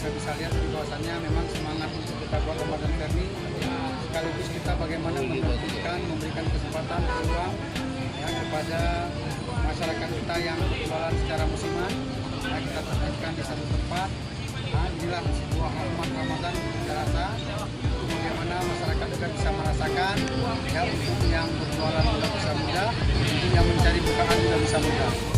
juga bisa lihat di bahwasannya memang semangat untuk kita buat Ramadan Fair ini sekaligus kita bagaimana memberikan kesempatan peluang ya, kepada masyarakat kita yang berjualan secara musiman. Nah, kita tertipkan di satu tempat. Nah, inilah sebuah hormat Ramadan saya rasa bagaimana masyarakat juga bisa merasakan ya, untuk yang berjualan juga bisa mudah, untuk yang mencari bukaan juga bisa mudah.